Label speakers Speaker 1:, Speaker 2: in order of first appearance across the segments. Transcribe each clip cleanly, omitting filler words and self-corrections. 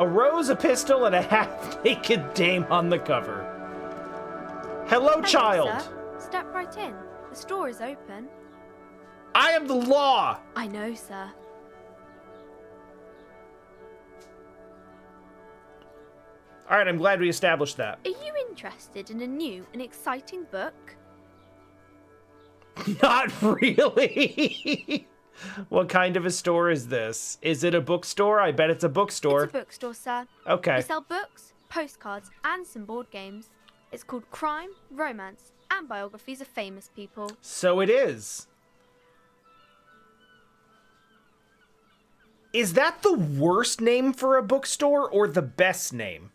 Speaker 1: A rose, a pistol, and a half-naked dame on the cover. Hello, child.
Speaker 2: Sir. Step right in. The store is open.
Speaker 1: I am the law.
Speaker 2: I know, sir.
Speaker 1: All right, I'm glad we established that.
Speaker 2: Are you interested in a new and exciting book?
Speaker 1: Not really. What kind of a store is this? Is it a bookstore? I bet it's a bookstore.
Speaker 2: It's a bookstore, sir.
Speaker 1: Okay.
Speaker 2: We sell books, postcards, and some board games. It's called Crime, Romance, and Biographies of Famous People.
Speaker 1: So it is. Is that the worst name for a bookstore or the best name?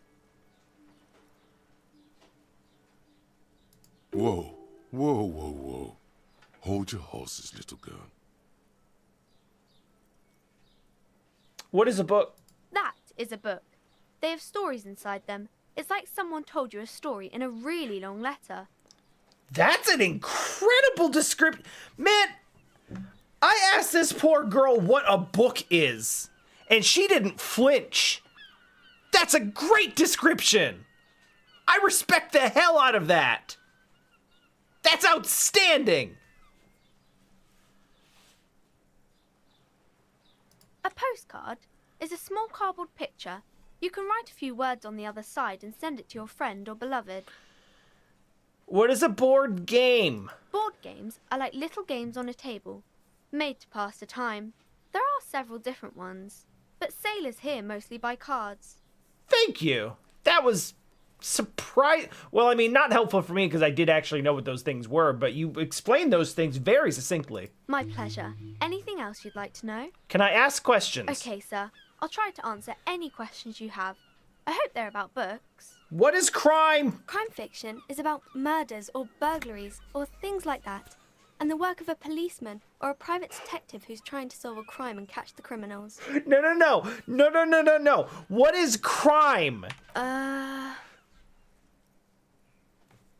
Speaker 3: Whoa, whoa, whoa, whoa. Hold your horses, little girl.
Speaker 1: What is a book?
Speaker 2: That is a book. They have stories inside them. It's like someone told you a story in a really long letter.
Speaker 1: That's an incredible description. Man, I asked this poor girl what a book is, and she didn't flinch. That's a great description. I respect the hell out of that. That's outstanding.
Speaker 2: A postcard is a small cardboard picture. You can write a few words on the other side and send it to your friend or beloved.
Speaker 1: What is a board game?
Speaker 2: Board games are like little games on a table, made to pass the time. There are several different ones, but sailors here mostly buy cards.
Speaker 1: Thank you. That was well, I mean, not helpful for me because I did actually know what those things were, but you explained those things very succinctly.
Speaker 2: My pleasure. Anything else you'd like to know?
Speaker 1: Can I ask questions?
Speaker 2: Okay, sir. I'll try to answer any questions you have. I hope they're about books.
Speaker 1: What is crime?
Speaker 2: Crime fiction is about murders or burglaries or things like that, and the work of a policeman or a private detective who's trying to solve a crime and catch the criminals.
Speaker 1: No. What is crime?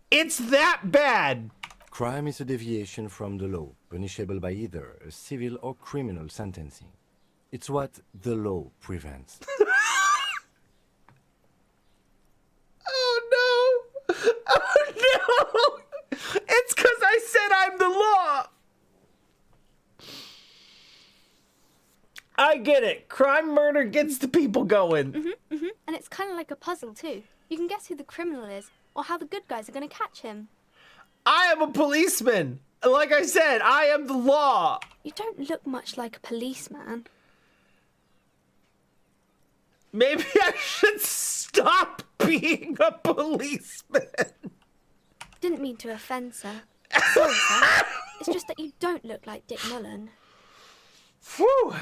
Speaker 1: It's that bad.
Speaker 4: Crime is a deviation from the law, punishable by either a civil or criminal sentencing. It's what the law prevents.
Speaker 1: Oh no! It's because I said I'm the law! I get it. Crime, murder gets the people going.
Speaker 2: And it's kind of like a puzzle too. You can guess who the criminal is or how the good guys are going to catch him.
Speaker 1: I am a policeman. Like I said, I am the law.
Speaker 2: You don't look much like a policeman.
Speaker 1: Maybe I should stop being a policeman.
Speaker 2: Didn't mean to offend, sir. Sorry, sir. It's just that you don't look like Dick Mullen.
Speaker 1: Whew.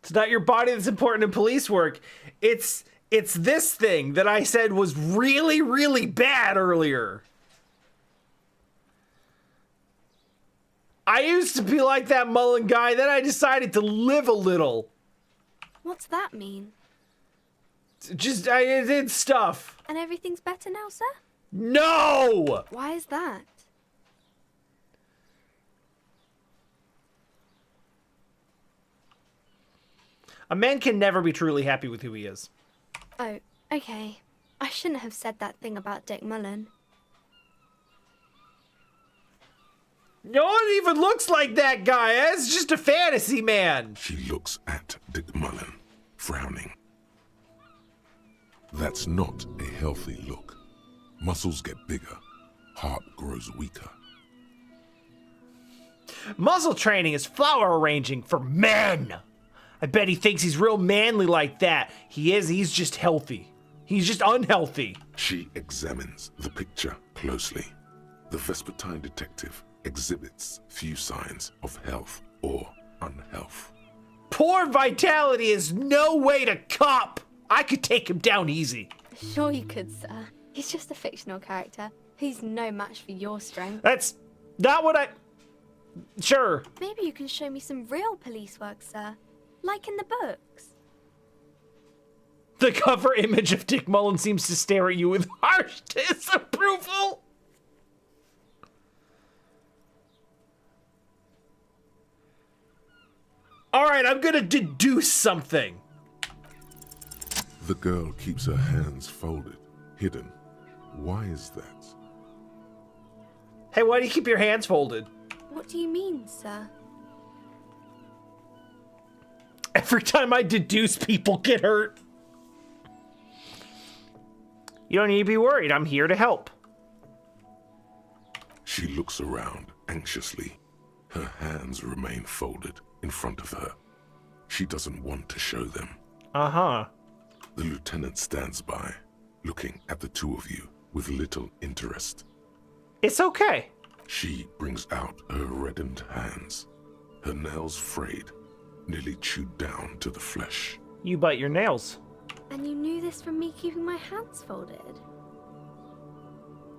Speaker 1: It's not your body that's important in police work. It's this thing that I said was really, really bad earlier. I used to be like that Mullen guy, then I decided to live a little.
Speaker 2: What's that mean?
Speaker 1: I did stuff.
Speaker 2: And everything's better now, sir?
Speaker 1: No!
Speaker 2: Why is that?
Speaker 1: A man can never be truly happy with who he is.
Speaker 2: Oh, okay. I shouldn't have said that thing about Dick Mullen.
Speaker 1: No one even looks like that guy. It's just a fantasy man.
Speaker 3: She looks at Dick Mullen, frowning. That's not a healthy look. Muscles get bigger, heart grows weaker.
Speaker 1: Muzzle training is flower arranging for men. I bet he thinks he's real manly like that. He is, he's just healthy. He's just unhealthy.
Speaker 3: She examines the picture closely. The Vespertine detective exhibits few signs of health or unhealth.
Speaker 1: Poor vitality is no way to cop. I could take him down easy.
Speaker 2: Sure you could, sir. He's just a fictional character. He's no match for your strength.
Speaker 1: That's not what I... Sure.
Speaker 2: Maybe you can show me some real police work, sir. Like in the books.
Speaker 1: The cover image of Dick Mullen seems to stare at you with harsh disapproval. All right, I'm gonna deduce something.
Speaker 3: The girl keeps her hands folded, hidden. Why is that?
Speaker 1: Hey, why do you keep your hands folded?
Speaker 2: What do you mean, sir?
Speaker 1: Every time I deduce, people get hurt. You don't need to be worried. I'm here to help.
Speaker 3: She looks around anxiously. Her hands remain folded in front of her. She doesn't want to show them.
Speaker 1: Uh-huh.
Speaker 3: The lieutenant stands by, looking at the two of you with little interest.
Speaker 1: It's okay.
Speaker 3: She brings out her reddened hands, her nails frayed, nearly chewed down to the flesh.
Speaker 1: You bite your nails.
Speaker 2: And you knew this from me keeping my hands folded?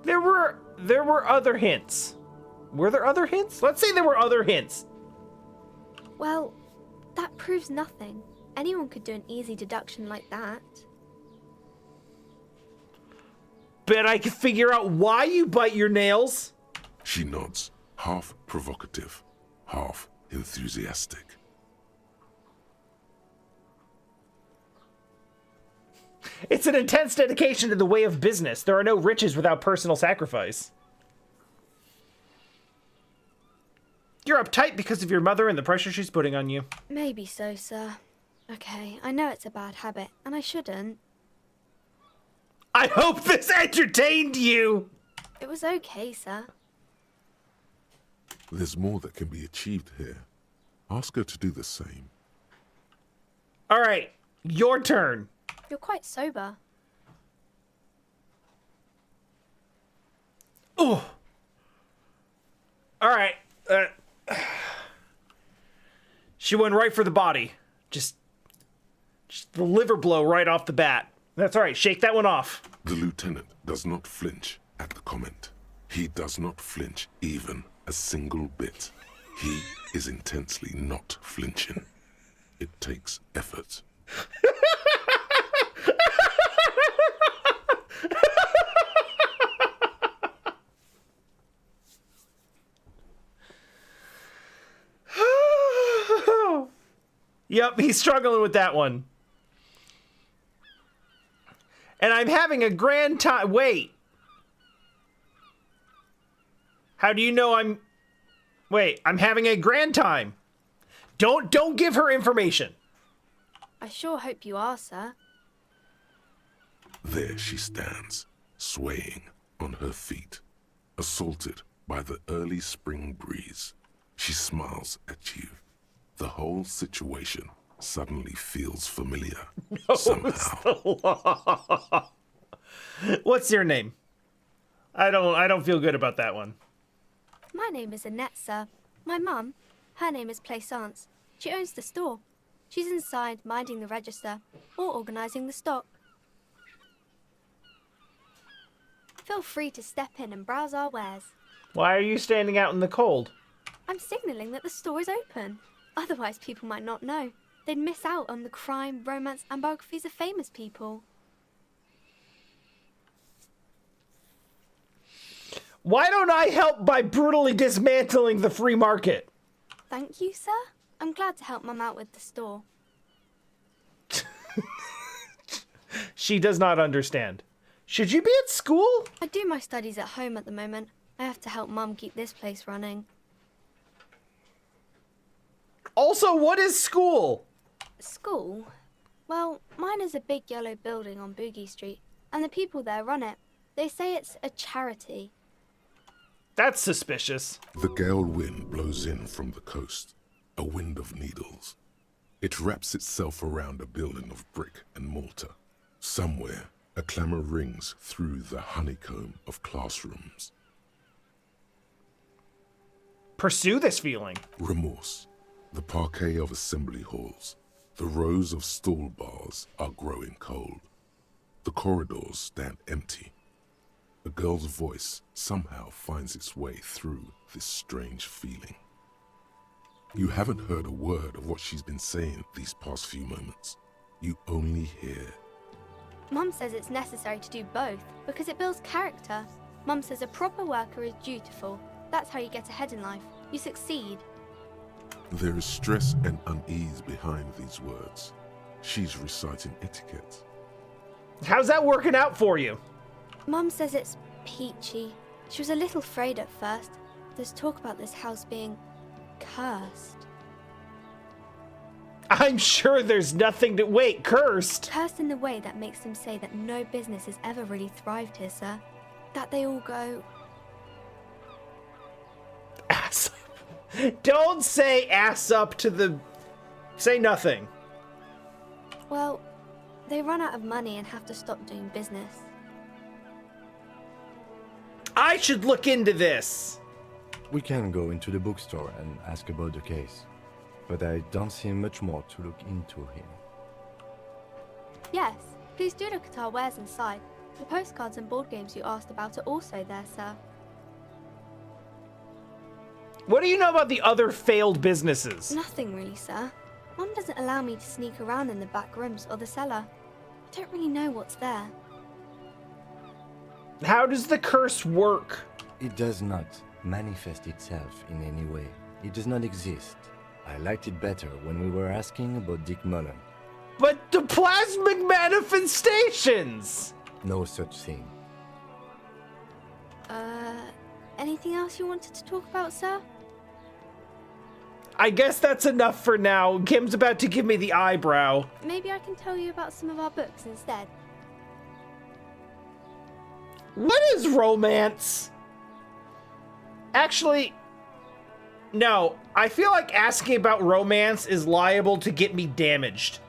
Speaker 1: There were other hints. Were there other hints? Let's say there were other hints.
Speaker 2: Well, that proves nothing. Anyone could do an easy deduction like that.
Speaker 1: Bet I can figure out why you bite your nails.
Speaker 3: She nods, half provocative, half enthusiastic.
Speaker 1: It's an intense dedication to the way of business. There are no riches without personal sacrifice. You're uptight because of your mother and the pressure she's putting on you.
Speaker 2: Maybe so, sir. Okay, I know it's a bad habit, and I shouldn't.
Speaker 1: I hope this entertained you!
Speaker 2: It was okay, sir.
Speaker 3: There's more that can be achieved here. Ask her to do the same.
Speaker 1: Alright, your turn.
Speaker 2: You're quite sober.
Speaker 1: Ooh. Alright. She went right for the body. Just the liver blow right off the bat. That's alright, shake that one off.
Speaker 3: The lieutenant does not flinch at the comment. He does not flinch even a single bit. He is intensely not flinching. It takes effort.
Speaker 1: Yep, he's struggling with that one. And I'm having a grand time. Wait. How do you know I'm... Wait, I'm having a grand time. Don't give her information.
Speaker 2: I sure hope you are, sir.
Speaker 3: There she stands, swaying on her feet, assaulted by the early spring breeze. She smiles at you. The whole situation suddenly feels familiar somehow.
Speaker 1: What's your name? I don't feel good about that one.
Speaker 2: My name is Annette, sir. My mum, her name is Plaisance. She owns the store. She's inside minding the register or organising the stock. Feel free to step in and browse our wares.
Speaker 1: Why are you standing out in the cold?
Speaker 2: I'm signalling that the store is open. Otherwise, people might not know. They'd miss out on the crime, romance, and biographies of famous people.
Speaker 1: Why don't I help by brutally dismantling the free market?
Speaker 2: Thank you, sir. I'm glad to help Mum out with the store.
Speaker 1: She does not understand. Should you be at school?
Speaker 2: I do my studies at home at the moment. I have to help Mum keep this place running.
Speaker 1: Also, what is school?
Speaker 2: School? Well, mine is a big yellow building on Boogie Street, and the people there run it. They say it's a charity.
Speaker 1: That's suspicious.
Speaker 3: The gale wind blows in from the coast, a wind of needles. It wraps itself around a building of brick and mortar. Somewhere, a clamor rings through the honeycomb of classrooms.
Speaker 1: Pursue this feeling.
Speaker 3: Remorse. The parquet of assembly halls. The rows of stall bars are growing cold. The corridors stand empty. A girl's voice somehow finds its way through this strange feeling. You haven't heard a word of what she's been saying these past few moments. You only hear.
Speaker 2: Mum says it's necessary to do both because it builds character. Mum says a proper worker is dutiful. That's how you get ahead in life. You succeed.
Speaker 3: There is stress and unease behind these words. She's reciting etiquette.
Speaker 1: How's that working out for you?
Speaker 2: Mum says it's peachy. She was a little afraid at first. There's talk about this house being cursed.
Speaker 1: I'm sure there's nothing to... Wait, cursed?
Speaker 2: Cursed in the way that makes them say that no business has ever really thrived here, sir. That they all go...
Speaker 1: Ass up. Don't say ass up to the... Say nothing.
Speaker 2: Well, they run out of money and have to stop doing business.
Speaker 1: I should look into this.
Speaker 4: We can go into the bookstore and ask about the case, but I don't see much more to look into here.
Speaker 2: Yes, please do look at our wares inside. The postcards and board games you asked about are also there, sir.
Speaker 1: What do you know about the other failed businesses?
Speaker 2: Nothing really, sir. Mum doesn't allow me to sneak around in the back rooms or the cellar. I don't really know what's there.
Speaker 1: How does the curse work?
Speaker 4: It does not manifest itself in any way. It does not exist. I liked it better when we were asking about Dick Mullen.
Speaker 1: But the plasmic manifestations!
Speaker 4: No such thing.
Speaker 2: Anything else you wanted to talk about, sir?
Speaker 1: I guess that's enough for now. Kim's about to give me the eyebrow.
Speaker 2: Maybe I can tell you about some of our books instead.
Speaker 1: What is romance? Actually, no. I feel like asking about romance is liable to get me damaged.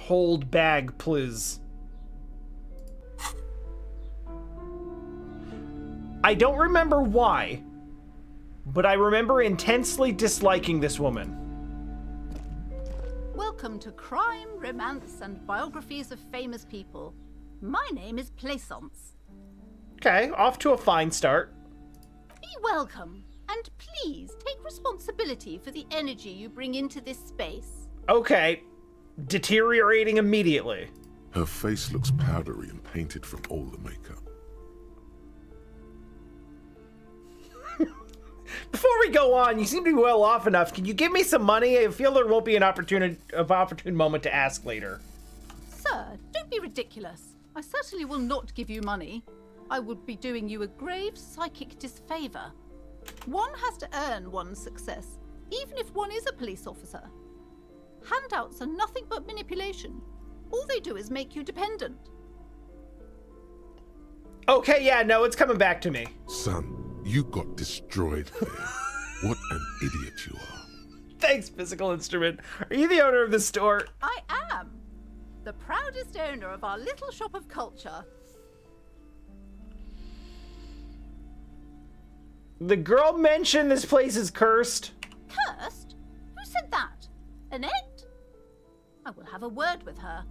Speaker 1: Hold bag, please. I don't remember why, but I remember intensely disliking this woman.
Speaker 5: Welcome to Crime, Romance, and Biographies of Famous People. My name is Plaisance.
Speaker 1: Okay, off to a fine start.
Speaker 5: Be welcome, and please take responsibility for the energy you bring into this space.
Speaker 1: Okay, deteriorating immediately.
Speaker 3: Her face looks powdery and painted from all the makeup.
Speaker 1: Before we go on, you seem to be well off enough. Can you give me some money? I feel there won't be an opportune moment to ask later.
Speaker 5: Sir, don't be ridiculous. I certainly will not give you money. I would be doing you a grave psychic disfavor. One has to earn one's success, even if one is a police officer. Handouts are nothing but manipulation. All they do is make you dependent.
Speaker 1: Okay, yeah, no, it's coming back to me.
Speaker 3: Son, you got destroyed there. What an idiot you are.
Speaker 1: Thanks, physical instrument. Are you the owner of this store?
Speaker 5: I am the proudest owner of our little shop of culture.
Speaker 1: The girl mentioned this place is cursed.
Speaker 5: Cursed? Who said that? Annette? I will have a word with her.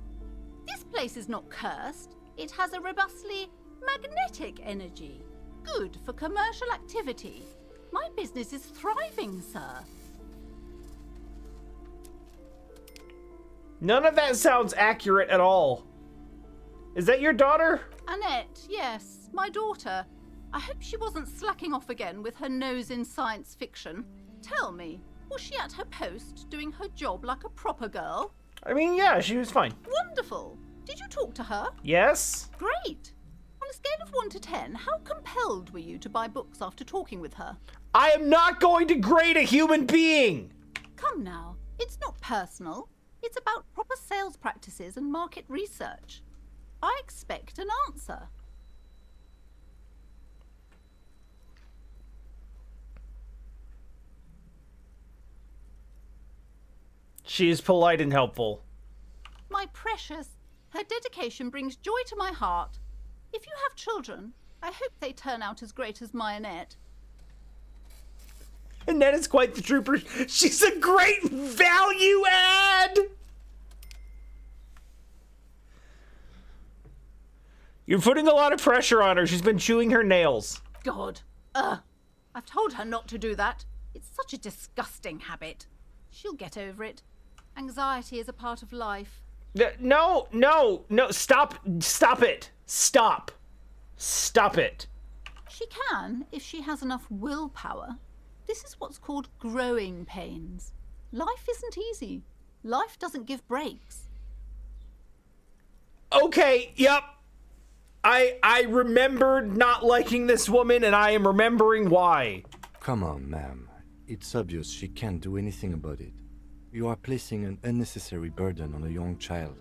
Speaker 5: This place is not cursed. It has a robustly magnetic energy. Good for commercial activity. My business is thriving, sir.
Speaker 1: None of that sounds accurate at all. Is that your daughter?
Speaker 5: Annette, yes, my daughter. I hope she wasn't slacking off again with her nose in science fiction. Tell me, was she at her post doing her job like a proper girl?
Speaker 1: I mean, yeah, she was fine.
Speaker 5: Wonderful. Did you talk to her?
Speaker 1: Yes?
Speaker 5: Great. On a scale of 1 to 10, how compelled were you to buy books after talking with her?
Speaker 1: I am not going to grade a human being!
Speaker 5: Come now, it's not personal. It's about proper sales practices and market research. I expect an answer.
Speaker 1: She is polite and helpful.
Speaker 5: My precious, her dedication brings joy to my heart. If you have children, I hope they turn out as great as my Annette.
Speaker 1: Annette is quite the trooper. She's a great value add! You're putting a lot of pressure on her. She's been chewing her nails.
Speaker 5: God. I've told her not to do that. It's such a disgusting habit. She'll get over it. Anxiety is a part of life.
Speaker 1: No. Stop it. Stop it.
Speaker 5: She can, if she has enough willpower. This is what's called growing pains. Life isn't easy. Life doesn't give breaks.
Speaker 1: Okay, yep. I remembered not liking this woman, and I am remembering why.
Speaker 4: Come on, ma'am. It's obvious she can't do anything about it. You are placing an unnecessary burden on a young child.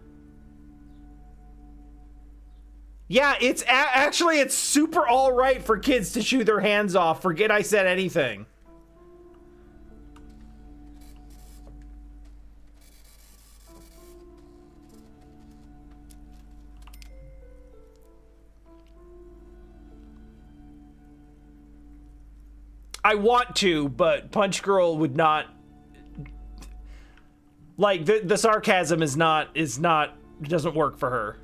Speaker 1: Yeah, it's actually it's super all right for kids to chew their hands off. Forget I said anything. I want to, but Punch Girl would not. Like the sarcasm is not doesn't work for her.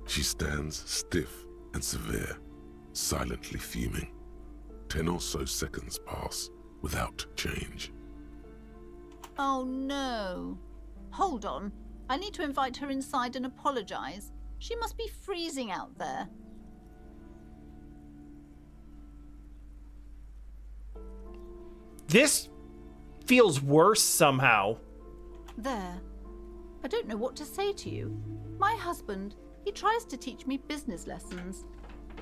Speaker 3: She stands stiff and severe, silently fuming. 10 or so seconds pass without change.
Speaker 5: Oh no. Hold on. I need to invite her inside and apologize. She must be freezing out there.
Speaker 1: This feels worse somehow.
Speaker 5: There. I don't know what to say to you. My husband, he tries to teach me business lessons.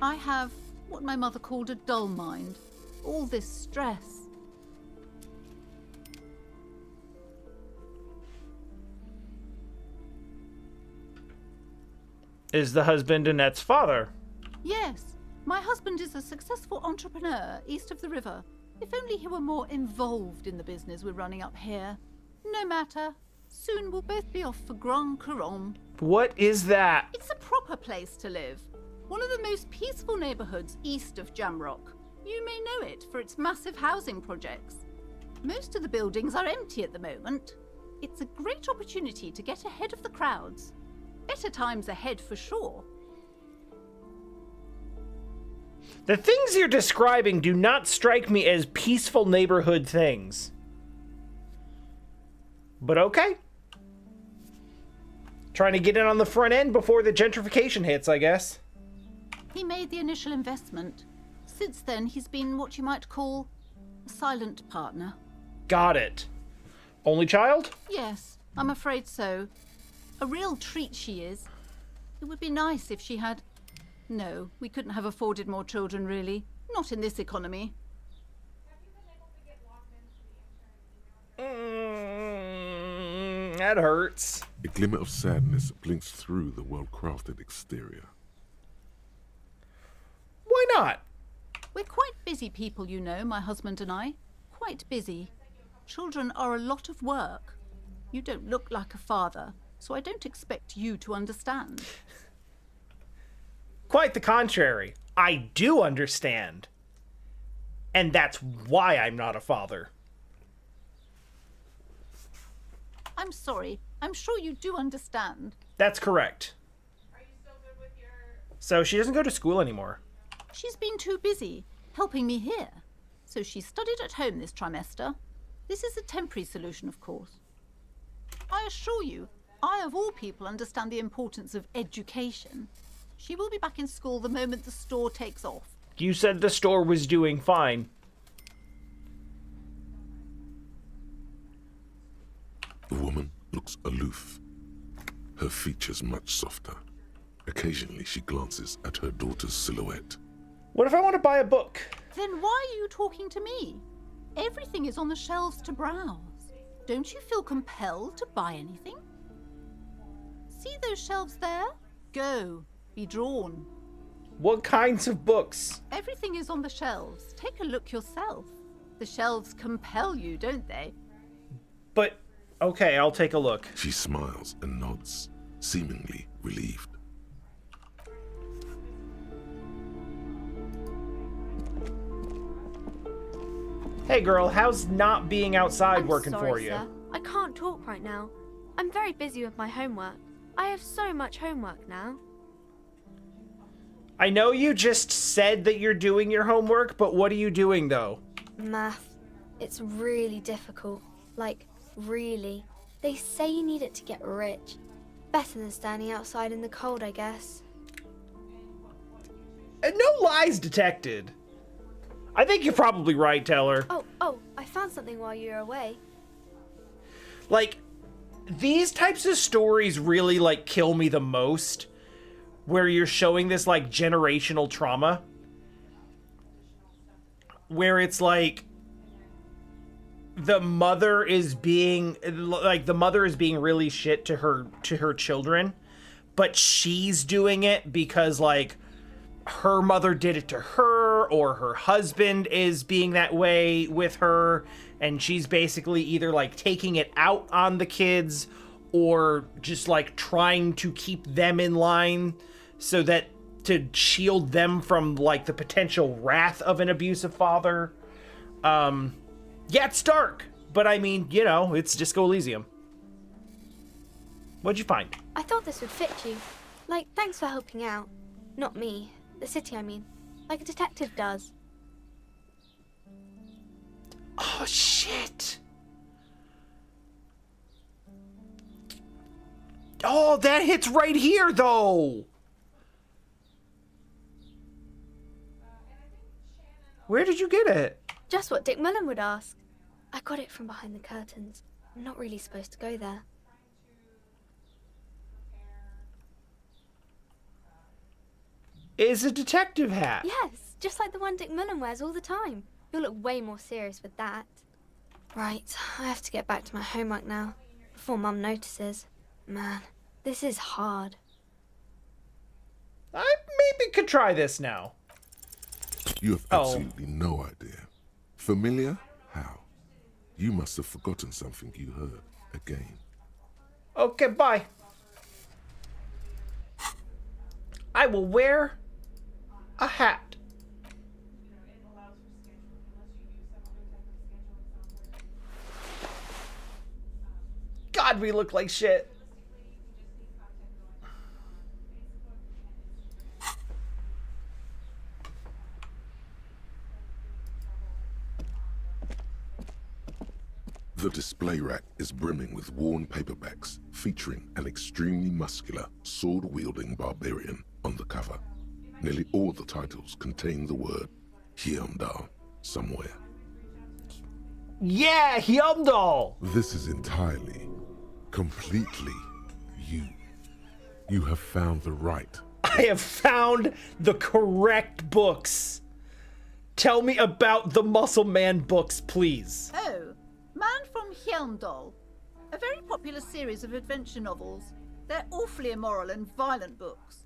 Speaker 5: I have what my mother called a dull mind. All this stress.
Speaker 1: Is the husband Annette's father?
Speaker 5: Yes, my husband is a successful entrepreneur east of the river. If only he were more involved in the business we're running up here. No matter. Soon we'll both be off for Grand Couronne.
Speaker 1: What is that?
Speaker 5: It's a proper place to live. One of the most peaceful neighborhoods east of Jamrock. You may know it for its massive housing projects. Most of the buildings are empty at the moment. It's a great opportunity to get ahead of the crowds. Better times ahead for sure.
Speaker 1: The things you're describing do not strike me as peaceful neighborhood things. But okay. Trying to get in on the front end before the gentrification hits, I guess.
Speaker 5: He made the initial investment. Since then, he's been what you might call a silent partner.
Speaker 1: Got it. Only child?
Speaker 5: Yes, I'm afraid so. A real treat she is. It would be nice if she had... No, we couldn't have afforded more children, really. Not in this economy.
Speaker 1: That hurts.
Speaker 3: A glimmer of sadness blinks through the well-crafted exterior.
Speaker 1: Why not?
Speaker 5: We're quite busy people, you know, my husband and I. Quite busy. Children are a lot of work. You don't look like a father, so I don't expect you to understand.
Speaker 1: Quite the contrary. I do understand. And that's why I'm not a father.
Speaker 5: I'm sorry. I'm sure you do understand.
Speaker 1: That's correct.
Speaker 6: Are you still good with your...
Speaker 1: So she doesn't go to school anymore.
Speaker 5: She's been too busy helping me here. So she studied at home this trimester. This is a temporary solution, of course. I assure you, I of all people understand the importance of education. She will be back in school the moment the store takes off.
Speaker 1: You said the store was doing fine.
Speaker 3: The woman looks aloof, her features much softer. Occasionally she glances at her daughter's silhouette.
Speaker 1: What if I want to buy a book?
Speaker 5: Then why are you talking to me? Everything is on the shelves to browse. Don't you feel compelled to buy anything? See those shelves there? Go. Be drawn.
Speaker 1: What kinds of books?
Speaker 5: Everything is on the shelves. Take a look yourself. The shelves compel you, don't they?
Speaker 1: But, okay, I'll take a look.
Speaker 3: She smiles and nods, seemingly relieved.
Speaker 1: Hey girl, how's not being outside
Speaker 2: I'm
Speaker 1: working
Speaker 2: sorry,
Speaker 1: for you?
Speaker 2: Sir. I can't talk right now. I'm very busy with my homework. I have so much homework now.
Speaker 1: I know you just said that you're doing your homework, but what are you doing, though?
Speaker 2: Math. It's really difficult. Like, really. They say you need it to get rich. Better than standing outside in the cold, I guess.
Speaker 1: And no lies detected. I think you're probably right, Teller.
Speaker 2: Oh, I found something while you were away.
Speaker 1: Like, these types of stories really, like, kill me the most. Where you're showing this, like, generational trauma. Where it's like the mother is being really shit to her children, but she's doing it because, like, her mother did it to her, or her husband is being that way with her, and she's basically either, like, taking it out on the kids or just, like, trying to keep them in line so that to shield them from, like, the potential wrath of an abusive father. Yeah, it's dark, but I mean, you know, it's Disco Elysium. What'd you find?
Speaker 2: I thought this would fit you. Like, thanks for helping out. Not me. The city, I mean. Like a detective does.
Speaker 1: Oh, shit. Oh, that hits right here, though. Where did you get it?
Speaker 2: Just what Dick Mullen would ask. I got it from behind the curtains. I'm not really supposed to go there.
Speaker 1: Is a detective hat.
Speaker 2: Yes, just like the one Dick Mullen wears all the time. You'll look way more serious with that. Right, I have to get back to my homework now, before Mum notices. Man, this is hard.
Speaker 1: I maybe could try this now.
Speaker 3: You have absolutely no idea. Familiar? How? You must have forgotten something you heard again.
Speaker 1: Okay, bye. I will wear a hat. God, we look like shit.
Speaker 3: The display rack is brimming with worn paperbacks featuring an extremely muscular, sword-wielding barbarian on the cover. Nearly all the titles contain the word Hyundai somewhere.
Speaker 1: Yeah, Hyundai.
Speaker 3: This is entirely, completely you. You have found the right.
Speaker 1: I have found the correct books. Tell me about the Muscle Man books, please.
Speaker 5: Oh, Man from Hyundai. A very popular series of adventure novels. They're awfully immoral and violent books.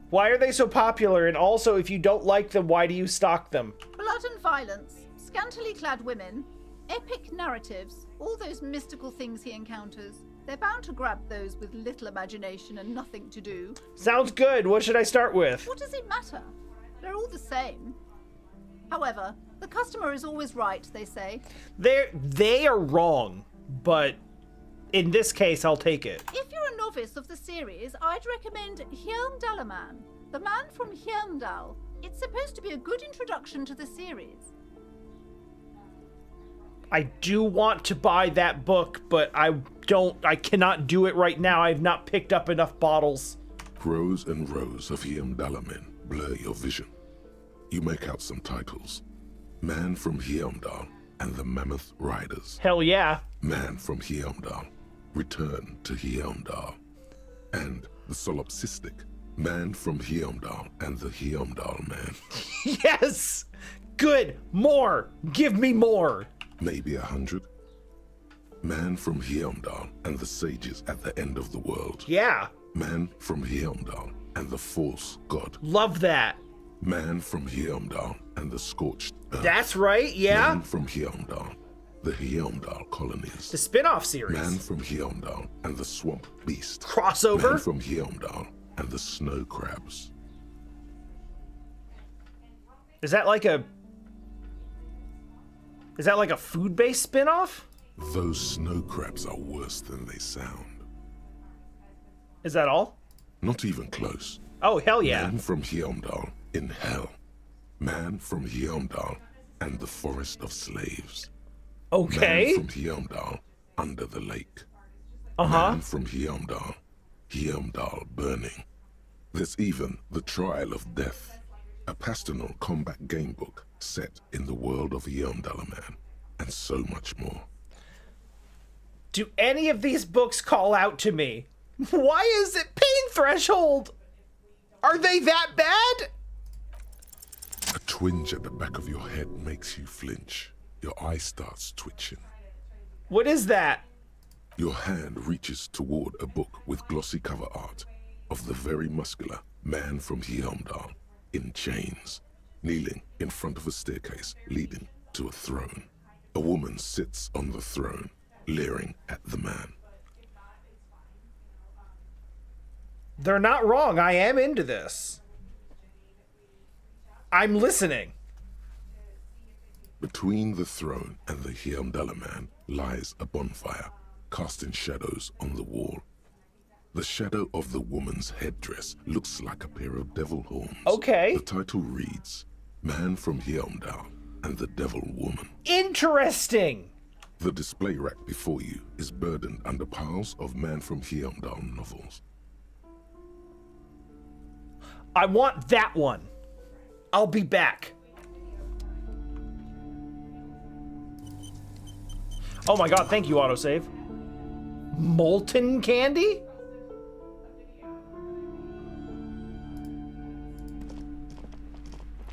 Speaker 1: Why are they so popular? And also, if you don't like them, why do you stock them?
Speaker 5: Blood and violence, scantily clad women, epic narratives, all those mystical things he encounters. They're bound to grab those with little imagination and nothing to do.
Speaker 1: Sounds good. What should I start with?
Speaker 5: What does it matter? They're all the same. However, the customer is always right, they say.
Speaker 1: They are wrong, but in this case, I'll take it.
Speaker 5: If you're a novice of the series, I'd recommend Hyundalaman, the man from Hyundal. It's supposed to be a good introduction to the series.
Speaker 1: I do want to buy that book, but I cannot do it right now. I've not picked up enough bottles.
Speaker 3: Rows and rows of Hyundalamen blur your vision. You make out some titles. Man from Hyundal and the Mammoth Riders.
Speaker 1: Hell yeah.
Speaker 3: Man from Hyundal, Return to Hyundal. And the solipsistic Man from Hyundal and the Hyundal Man.
Speaker 1: Yes! Good! More! Give me more!
Speaker 3: Maybe 100. Man from Hyundal and the Sages at the End of the World.
Speaker 1: Yeah.
Speaker 3: Man from Hyundal and the False God.
Speaker 1: Love that.
Speaker 3: Man from Hyundal and the Scorched Earth.
Speaker 1: That's right, yeah.
Speaker 3: Man from Hyundal, the Hyundal colonies.
Speaker 1: The spin-off series.
Speaker 3: Man from Hyundal and the Swamp Beast.
Speaker 1: Crossover.
Speaker 3: Man from Hyundal and the Snow Crabs.
Speaker 1: Is that like a food-based spin-off?
Speaker 3: Those snow crabs are worse than they sound.
Speaker 1: Is that all?
Speaker 3: Not even close.
Speaker 1: Oh, hell yeah.
Speaker 3: Man from Heimdall in hell. Man from Heimdall and the forest of slaves.
Speaker 1: Okay.
Speaker 3: Man from Heimdall under the lake.
Speaker 1: Uh-huh.
Speaker 3: Man from Heimdall. Heimdall burning. There's even The Trial of Death, a pastoral combat game book set in the world of Heimdall Man, and so much more.
Speaker 1: Do any of these books call out to me? Why is it pain threshold? Are they that bad?
Speaker 3: A twinge at the back of your head makes you flinch. Your eye starts twitching.
Speaker 1: What is that?
Speaker 3: Your hand reaches toward a book with glossy cover art of the very muscular man from Heimdall in chains, kneeling in front of a staircase leading to a throne. A woman sits on the throne, leering at the man.
Speaker 1: They're not wrong. I am into this. I'm listening.
Speaker 3: Between the throne and the Heimdall man lies a bonfire, casting shadows on the wall. The shadow of the woman's headdress looks like a pair of devil horns.
Speaker 1: Okay.
Speaker 3: The title reads, Man from Heimdall and the Devil Woman.
Speaker 1: Interesting.
Speaker 3: The display rack before you is burdened under piles of Man from Heimdall novels.
Speaker 1: I want that one. I'll be back. Oh my god, thank you, autosave. Molten candy?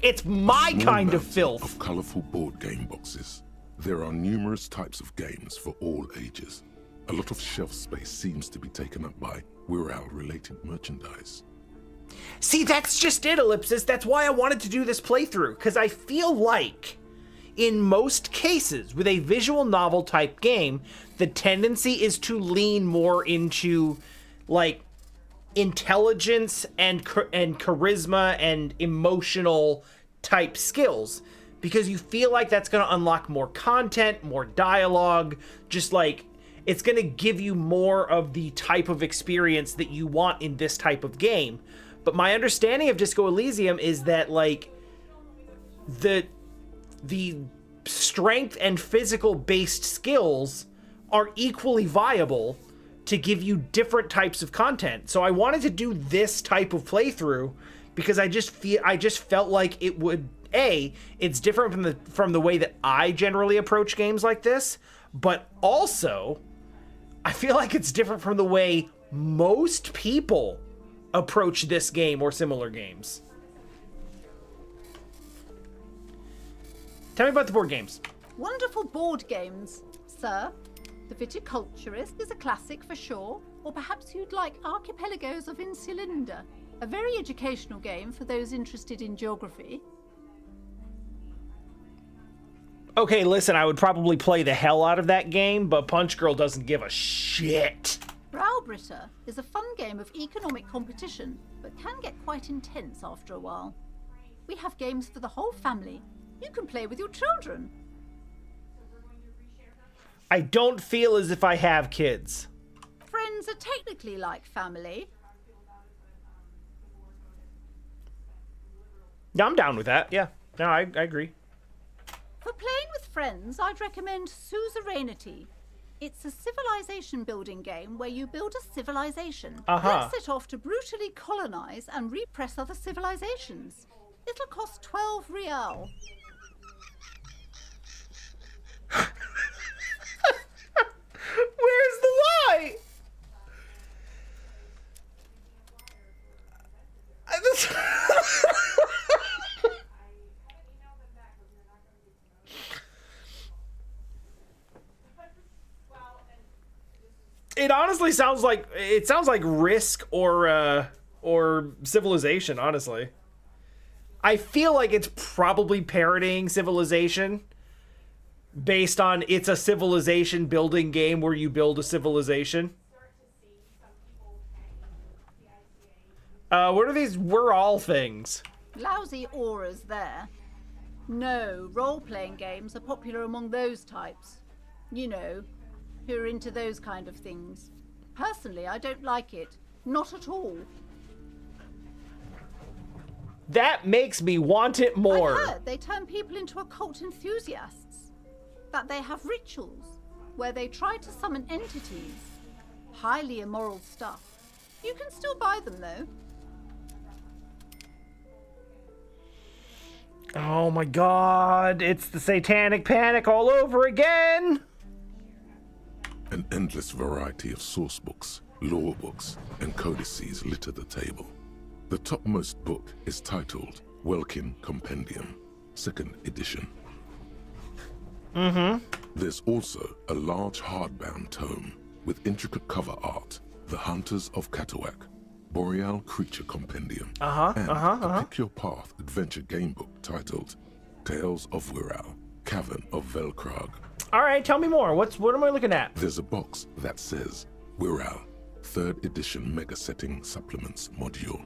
Speaker 1: It's my
Speaker 3: Small
Speaker 1: kind of
Speaker 3: mountain
Speaker 1: filth.
Speaker 3: Of colorful board game boxes. There are numerous types of games for all ages. A lot of shelf space seems to be taken up by Wirral-related merchandise.
Speaker 1: See, that's just it, Ellipsis. That's why I wanted to do this playthrough, because I feel like, in most cases, with a visual novel type game, the tendency is to lean more into, like, intelligence and charisma and emotional type skills, because you feel like that's going to unlock more content, more dialogue, just like, it's going to give you more of the type of experience that you want in this type of game. But my understanding of Disco Elysium is that, like, the strength and physical based skills are equally viable to give you different types of content. So I wanted to do this type of playthrough because I just felt like it would, it's different from the way that I generally approach games like this, but also I feel like it's different from the way most people approach this game or similar games. Tell me about the board games.
Speaker 5: Wonderful board games, sir. The Viticulturist is a classic for sure, or perhaps you'd like Archipelagos of Insulinda, a very educational game for those interested in geography.
Speaker 1: Okay, listen, I would probably play the hell out of that game, but Punch Girl doesn't give a shit.
Speaker 5: Browbritter is a fun game of economic competition, but can get quite intense after a while. We have games for the whole family. You can play with your children.
Speaker 1: I don't feel as if I have kids.
Speaker 5: Friends are technically like family.
Speaker 1: Yeah, I'm down with that. Yeah, no, I agree.
Speaker 5: For playing with friends, I'd recommend Suzerainty. It's a civilization building game where you build a civilization, then set off to brutally colonize and repress other civilizations. It'll cost 12 real.
Speaker 1: Where's the lie? It honestly sounds like Risk or Civilization, honestly. I feel like it's probably parodying Civilization based on it's a civilization building game where you build a civilization. What are these we're all things?
Speaker 5: Lousy auras there. No, role-playing games are popular among those types. You know, who are into those kind of things. Personally, I don't like it. Not at all.
Speaker 1: That makes me want it more.
Speaker 5: I've heard they turn people into occult enthusiasts. That they have rituals where they try to summon entities. Highly immoral stuff. You can still buy them though.
Speaker 1: Oh my god, it's the satanic panic all over again!
Speaker 3: An endless variety of source books, lore books, and codices litter the table. The topmost book is titled Welkin Compendium, 2nd edition. There's also a large hardbound tome with intricate cover art, The Hunters of Katawak, Boreal Creature Compendium, and a Pick Your Path adventure game book titled Tales of Wirral, Cavern of Velkrag.
Speaker 1: Alright, tell me more. What am I looking at?
Speaker 3: There's a box that says Wirral, 3rd edition Mega Setting Supplements Module.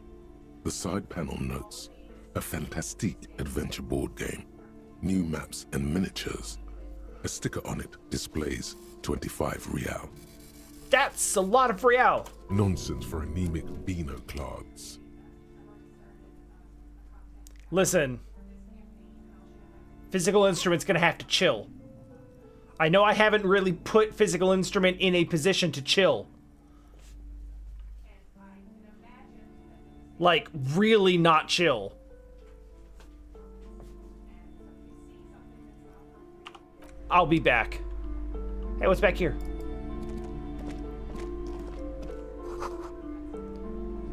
Speaker 3: The side panel notes, a fantastique adventure board game, new maps and miniatures. A sticker on it displays 25 real.
Speaker 1: That's a lot of real.
Speaker 3: Nonsense for anemic Beano clods.
Speaker 1: Listen. Physical Instrument's gonna have to chill. I know I haven't really put Physical Instrument in a position to chill. Like, really not chill. I'll be back. Hey, what's back here?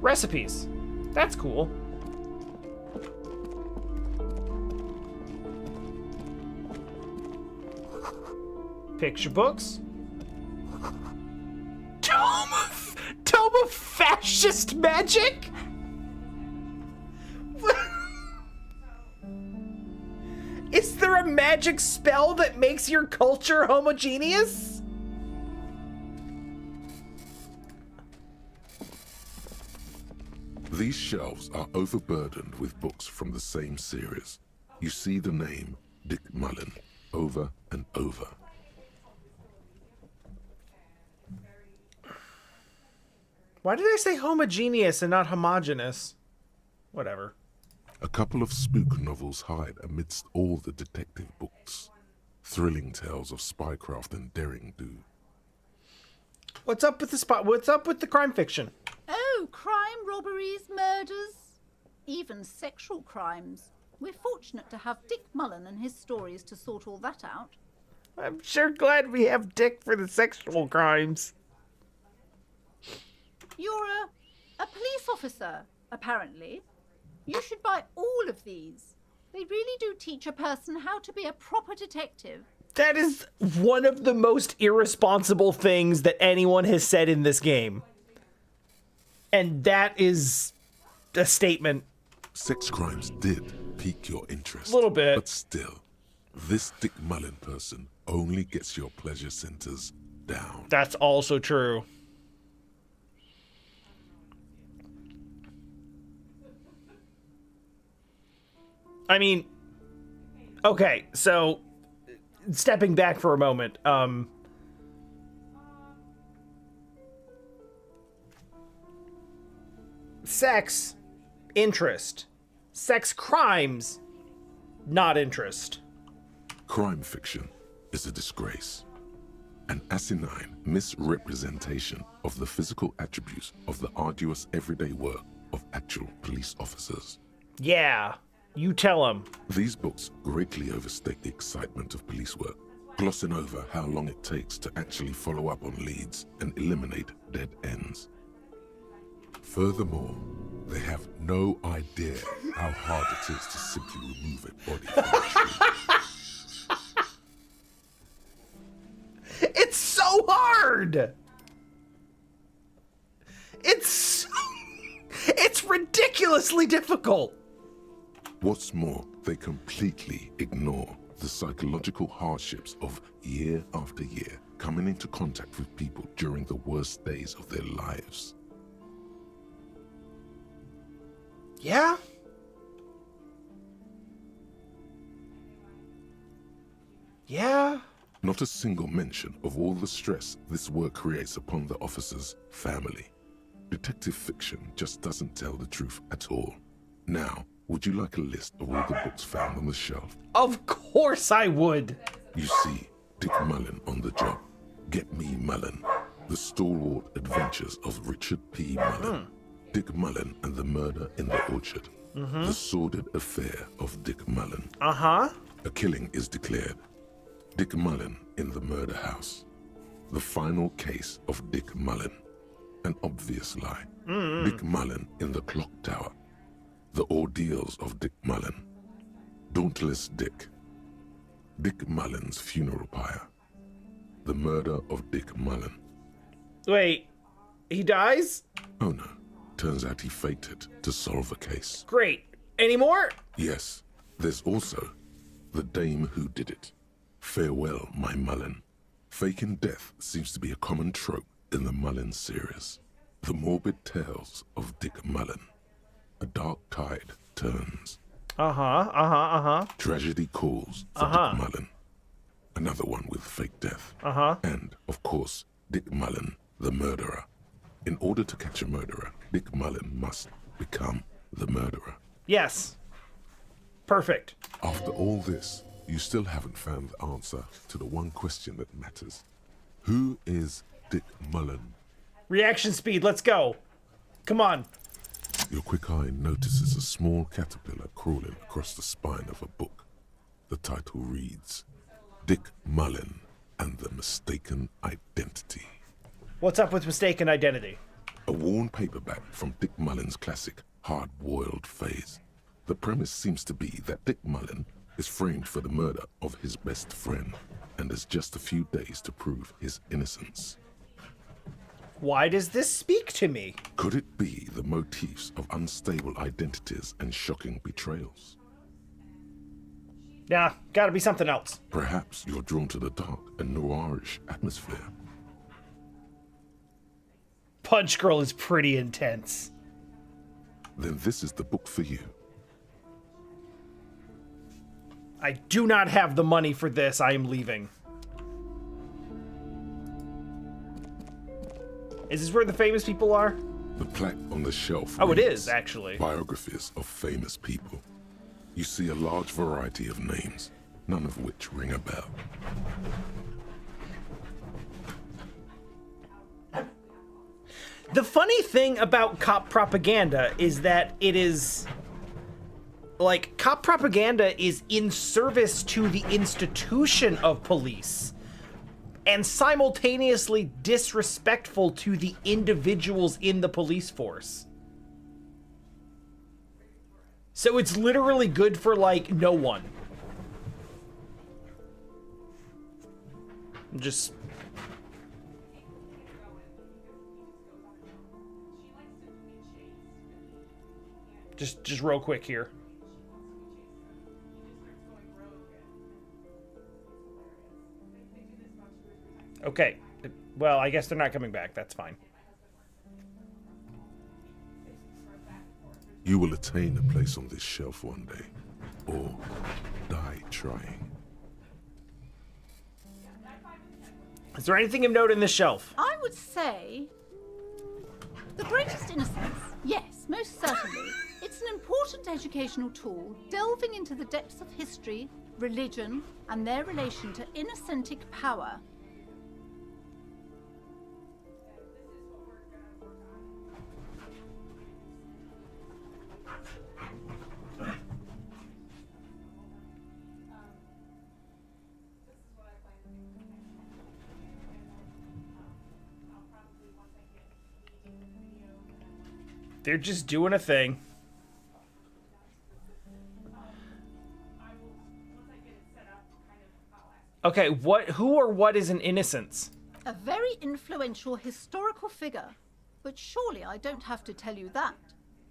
Speaker 1: Recipes. That's cool. Picture books. Tome of fascist magic? Is there a magic spell that makes your culture homogeneous?
Speaker 3: These shelves are overburdened with books from the same series. You see the name Dick Mullen over and over.
Speaker 1: Why did I say homogeneous and not homogeneous? Whatever.
Speaker 3: A couple of spook novels hide amidst all the detective books. Thrilling tales of spycraft and daring do.
Speaker 1: What's up with the spot? What's up with the crime fiction?
Speaker 5: Oh, crime, robberies, murders, even sexual crimes. We're fortunate to have Dick Mullen and his stories to sort all that out.
Speaker 1: I'm sure glad we have Dick for the sexual crimes.
Speaker 5: You're a police officer, apparently. You should buy all of these. They really do teach a person how to be a proper detective.
Speaker 1: That is one of the most irresponsible things that anyone has said in this game. And that is a statement.
Speaker 3: Sex crimes did pique your interest.
Speaker 1: A little bit.
Speaker 3: But still, this Dick Mullen person only gets your pleasure centers down.
Speaker 1: That's also true. I mean, okay, so stepping back for a moment, sex, interest. Sex crimes, not interest.
Speaker 3: Crime fiction is a disgrace. An asinine misrepresentation of the physical attributes of the arduous everyday work of actual police officers.
Speaker 1: Yeah, you tell him.
Speaker 3: These books greatly overstate the excitement of police work, glossing over how long it takes to actually follow up on leads and eliminate dead ends. Furthermore, they have no idea how hard it is to simply remove a body from a tree.
Speaker 1: It's so hard! It's ridiculously difficult!
Speaker 3: What's more, they completely ignore the psychological hardships of year after year coming into contact with people during the worst days of their lives.
Speaker 1: Yeah? Yeah?
Speaker 3: Not a single mention of all the stress this work creates upon the officer's family. Detective fiction just doesn't tell the truth at all. Now, Would you like a list of all the books found on the shelf?
Speaker 1: Of course I would.
Speaker 3: You see Dick Mullen on the job. Get Me Mullen. The Stalwart Adventures of Richard P. Mullen. Dick Mullen and the Murder in the Orchard. The Sordid Affair of Dick Mullen.
Speaker 1: Uh-huh.
Speaker 3: A killing is declared. Dick Mullen in the murder house. The final case of Dick Mullen. An obvious lie. Dick Mullen in the clock tower. The ordeals of Dick Mullen. Dauntless Dick. Dick Mullen's funeral pyre. The murder of Dick Mullen.
Speaker 1: Wait, he dies?
Speaker 3: Oh no, turns out he faked it to solve a case.
Speaker 1: Great. Any more?
Speaker 3: Yes, there's also the dame who did it. Farewell, my Mullen. Faking death seems to be a common trope in the Mullen series. The morbid tales of Dick Mullen. A dark tide turns. Tragedy calls for Dick Mullen. Another one with fake death. And, of course, Dick Mullen, the murderer. In order to catch a murderer, Dick Mullen must become the murderer.
Speaker 1: Yes. Perfect.
Speaker 3: After all this, you still haven't found the answer to the one question that matters. Who is Dick Mullen?
Speaker 1: Reaction speed, let's go. Come on.
Speaker 3: Your quick eye notices a small caterpillar crawling across the spine of a book. The title reads, Dick Mullen and the Mistaken Identity.
Speaker 1: What's up with mistaken identity?
Speaker 3: A worn paperback from Dick Mullen's classic Hard-Boiled Phase. The premise seems to be that Dick Mullen is framed for the murder of his best friend and has just a few days to prove his innocence.
Speaker 1: Why does this speak to me?
Speaker 3: Could it be the motifs of unstable identities and shocking betrayals?
Speaker 1: Nah, gotta be something else.
Speaker 3: Perhaps you're drawn to the dark and noirish atmosphere.
Speaker 1: Punch Girl is pretty intense.
Speaker 3: Then this is the book for you.
Speaker 1: I do not have the money for this. I am leaving. Is this where the famous people are?
Speaker 3: The plaque on the shelf
Speaker 1: Oh, it
Speaker 3: reads,
Speaker 1: is, actually.
Speaker 3: Biographies of famous people. You see a large variety of names, none of which ring a bell.
Speaker 1: The funny thing about cop propaganda is that it is... Like, cop propaganda is in service to the institution of police and simultaneously disrespectful to the individuals in the police force. So it's literally good for, like, no one. Just... Just real quick here. Okay. Well, I guess they're not coming back. That's fine.
Speaker 3: You will attain a place on this shelf one day, or die trying.
Speaker 1: Is there anything of note in this shelf?
Speaker 5: I would say the greatest innocence. Yes, most certainly. It's an important educational tool delving into the depths of history, religion, and their relation to innocentic power.
Speaker 1: They're just doing a thing. Okay, who or what is an innocence?
Speaker 5: A very influential historical figure. But surely I don't have to tell you that.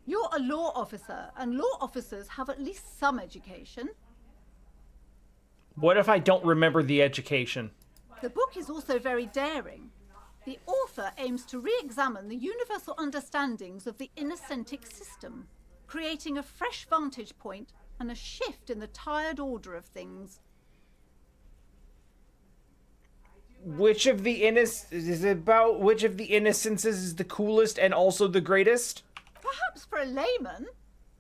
Speaker 5: You're a law officer, and law officers have at least some education.
Speaker 1: What if I don't remember the education?
Speaker 5: The book is also very daring. The author aims to re-examine the universal understandings of the innocentic system, creating a fresh vantage point and a shift in the tired order of things.
Speaker 1: Which of the is it about which of the innocences is the coolest and also the greatest?
Speaker 5: Perhaps for a layman,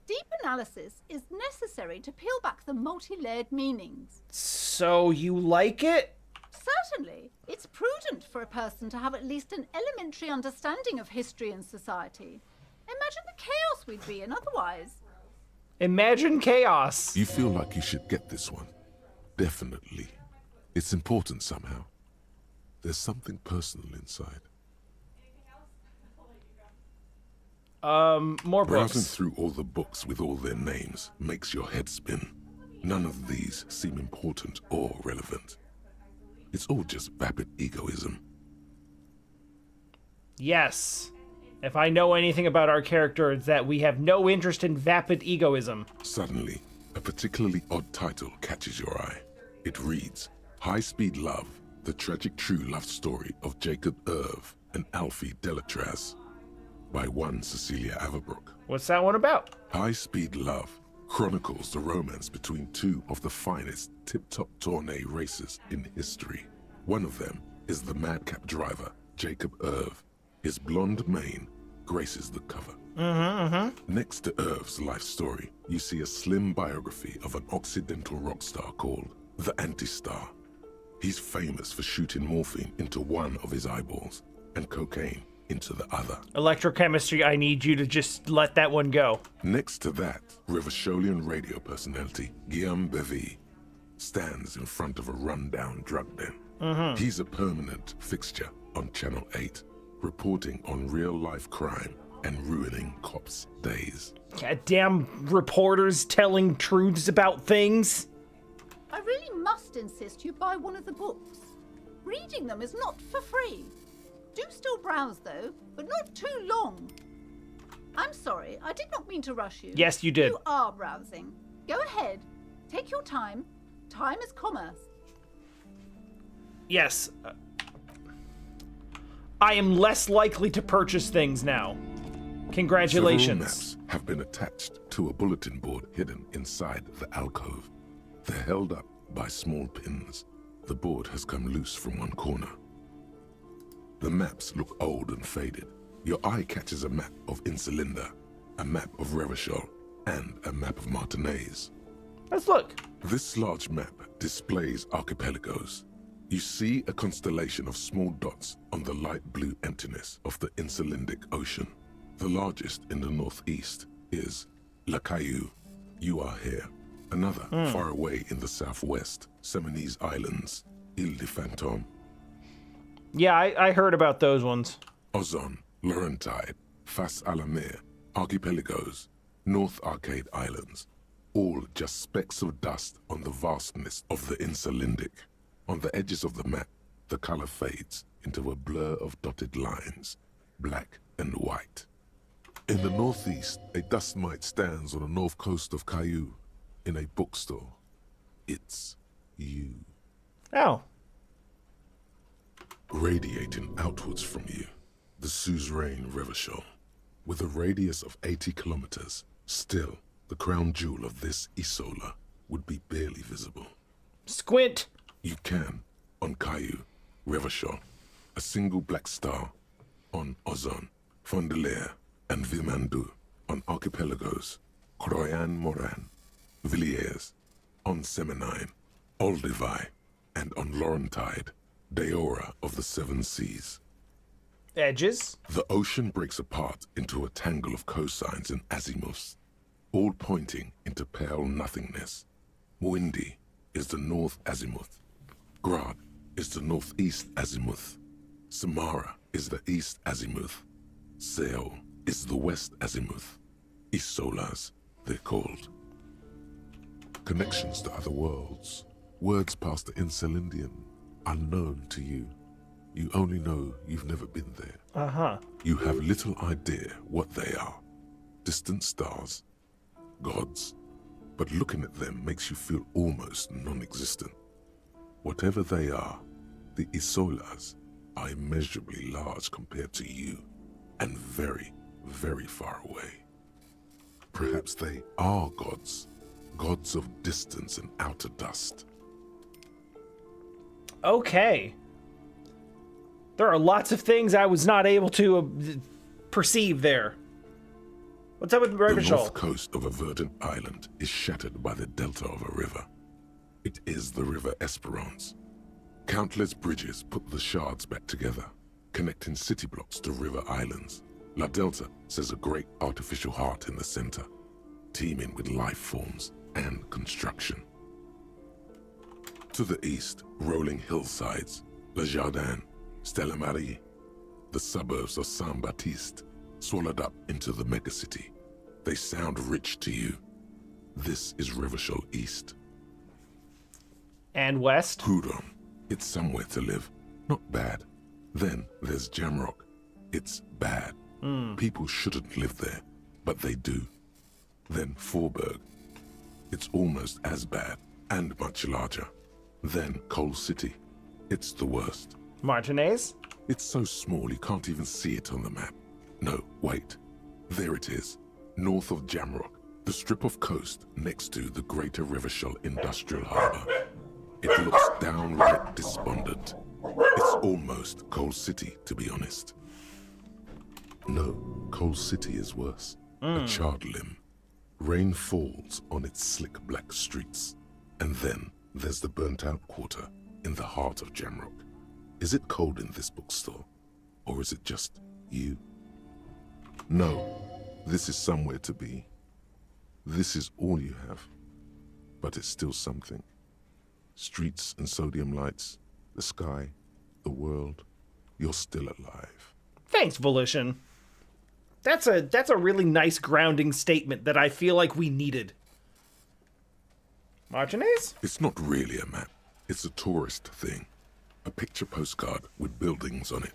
Speaker 5: Deep analysis is necessary to peel back the multi-layered meanings.
Speaker 1: So you like it?
Speaker 5: Certainly, it's prudent for a person to have at least an elementary understanding of history and society. Imagine the chaos we'd be in otherwise.
Speaker 1: Imagine chaos.
Speaker 3: You feel like you should get this one. Definitely. It's important somehow. There's something personal inside.
Speaker 1: More
Speaker 3: Browsing
Speaker 1: books.
Speaker 3: through all the books with all their names makes your head spin. None of these seem important or relevant. It's all just vapid egoism.
Speaker 1: Yes. If I know anything about our character, it's that we have no interest in vapid egoism.
Speaker 3: Suddenly, a particularly odd title catches your eye. It reads, High Speed Love, the tragic true love story of Jacob Irv and Alfie Delatraz, by one Cecilia Averbrook.
Speaker 1: What's that one about?
Speaker 3: High Speed Love chronicles the romance between two of the finest tip-top tourney racers in history. One of them is the madcap driver, Jacob Irv. His blonde mane graces the cover. Next to Irv's life story, you see a slim biography of an Occidental rock star called the Anti-Star. He's famous for shooting morphine into one of his eyeballs and cocaine into the other.
Speaker 1: Electrochemistry, I need you to just let that one go.
Speaker 3: Next to that, Rivasholian radio personality Guillaume Bevy stands in front of a rundown drug den. He's a permanent fixture on Channel 8, reporting on real-life crime and ruining cops' days.
Speaker 1: Goddamn reporters telling truths about things.
Speaker 5: I really must insist you buy one of the books. Reading them is not for free. Do still browse, though, but not too long. I'm sorry, I did not mean to rush you.
Speaker 1: Yes, you did.
Speaker 5: You are browsing. Go ahead. Take your time. Time is commerce.
Speaker 1: Yes. I am less likely to purchase things now. Congratulations.
Speaker 3: Several maps have been attached to a bulletin board hidden inside the alcove. They're held up by small pins. The board has come loose from one corner. The maps look old and faded. Your eye catches a map of Insulinda, a map of Revachol, and a map of Martinez.
Speaker 1: Let's look.
Speaker 3: This large map displays archipelagos. You see a constellation of small dots on the light blue emptiness of the Insulindic Ocean. The largest in the northeast is La Caillou. You are here. Another far away in the southwest, Seminese Islands, Ile de Fantôme.
Speaker 1: Yeah, I heard about those ones.
Speaker 3: Ozon, Laurentide, Face à la Mer, Archipelagos, North Arcade Islands, all just specks of dust on the vastness of the Insulindic. On the edges of the map, the color fades into a blur of dotted lines, black and white. In the northeast, a dust mite stands on the north coast of Caillou in a bookstore. It's you.
Speaker 1: Oh.
Speaker 3: Radiating outwards from you, the suzerain Revachol. With a radius of 80 kilometers, still, the crown jewel of this Isola would be barely visible.
Speaker 1: Squint.
Speaker 3: You can, on Caillou, Revachol, a single black star, on Ozon, Fondelier, and Vilmandu, on Archipelagos, Croyan Moran, Villiers, on Seminine, Olduvai, and on Laurentide, Deora of the Seven Seas.
Speaker 1: Edges.
Speaker 3: The ocean breaks apart into a tangle of cosines and azimuths, all pointing into pale nothingness. Muindi is the north azimuth. Grad is the northeast azimuth. Samara is the east azimuth. Seo is the west azimuth. Isolas, they're called. Connections to other worlds. Words past the Insulindian, unknown to you. You only know you've never been there.
Speaker 1: Uh-huh.
Speaker 3: You have little idea what they are. Distant stars, gods, but looking at them makes you feel almost non-existent. Whatever they are, the Isolas are immeasurably large compared to you, and very, very far away. Perhaps they are gods, gods of distance and outer dust.
Speaker 1: Okay. There are lots of things I was not able to perceive there. What's up with River
Speaker 3: The
Speaker 1: Shoal?
Speaker 3: north coast of a verdant island is shattered by the delta of a river. It is the River Esperance. Countless bridges put the shards back together, connecting city blocks to river islands. La Delta says a great artificial heart in the center, teeming with life forms and construction. To the east, rolling hillsides, Le Jardin, Stella Marie, the suburbs of Saint-Baptiste, swallowed up into the megacity. They sound rich to you. This is Rivershell East.
Speaker 1: And west?
Speaker 3: Houdon, it's somewhere to live. Not bad. Then there's Jamrock. It's bad. People shouldn't live there, but they do. Then Forburg. It's almost as bad and much larger. Then Coal City. It's the worst.
Speaker 1: Martinez?
Speaker 3: It's so small you can't even see it on the map. No, wait. There it is. North of Jamrock, the strip of coast next to the Greater Rivershell Industrial Harbour. It looks downright despondent. It's almost Coal City, to be honest. No, Coal City is worse. A charred limb. Rain falls on its slick black streets. And then there's the burnt-out quarter in the heart of Jamrock. Is it cold in this bookstore? Or is it just you? No, this is somewhere to be. This is all you have. But it's still something. Streets and sodium lights, the sky, the world. You're still alive.
Speaker 1: Thanks, Volition. That's a really nice grounding statement that I feel like we needed. Martinez?
Speaker 3: It's not really a map. It's a tourist thing. A picture postcard with buildings on it,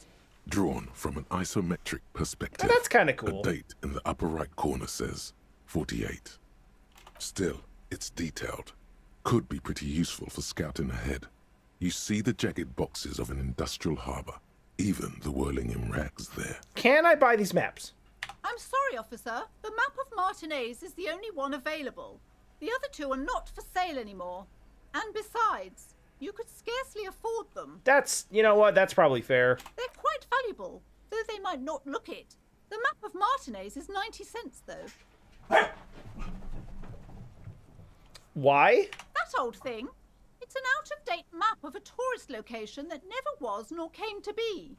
Speaker 3: drawn from an isometric perspective.
Speaker 1: Oh, that's kind of cool.
Speaker 3: A date in the upper right corner says 48. Still, it's detailed. Could be pretty useful for scouting ahead. You see the jagged boxes of an industrial harbor, even the whirling in rags there.
Speaker 1: Can I buy these maps?
Speaker 5: I'm sorry, officer. The map of Martinez is the only one available. The other two are not for sale anymore. And besides, you could scarcely afford them.
Speaker 1: That's, you know what, that's probably fair.
Speaker 5: They're quite valuable, though they might not look it. The map of Martinez is 90 cents, though.
Speaker 1: Why?
Speaker 5: That old thing. It's an out-of-date map of a tourist location that never was nor came to be.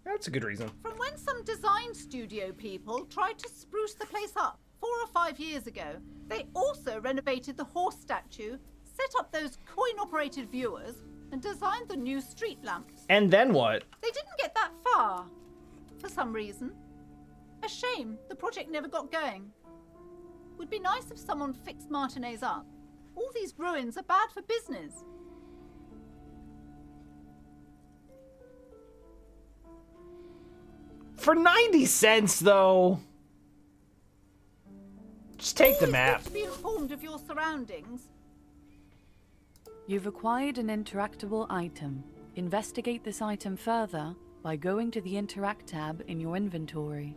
Speaker 1: That's a good reason.
Speaker 5: From when some design studio people tried to spruce the place up 4 or 5 years ago, they also renovated the horse statue, set up those coin-operated viewers, and designed the new street lamps.
Speaker 1: And then what?
Speaker 5: They didn't get that far, for some reason. A shame the project never got going. Would be nice if someone fixed Martinez up. All these ruins are bad for business.
Speaker 1: For 90 cents, though. Just take the
Speaker 5: Always
Speaker 1: map.
Speaker 5: good to be informed of your surroundings.
Speaker 7: You've acquired an interactable item. Investigate this item further by going to the Interact tab in your inventory.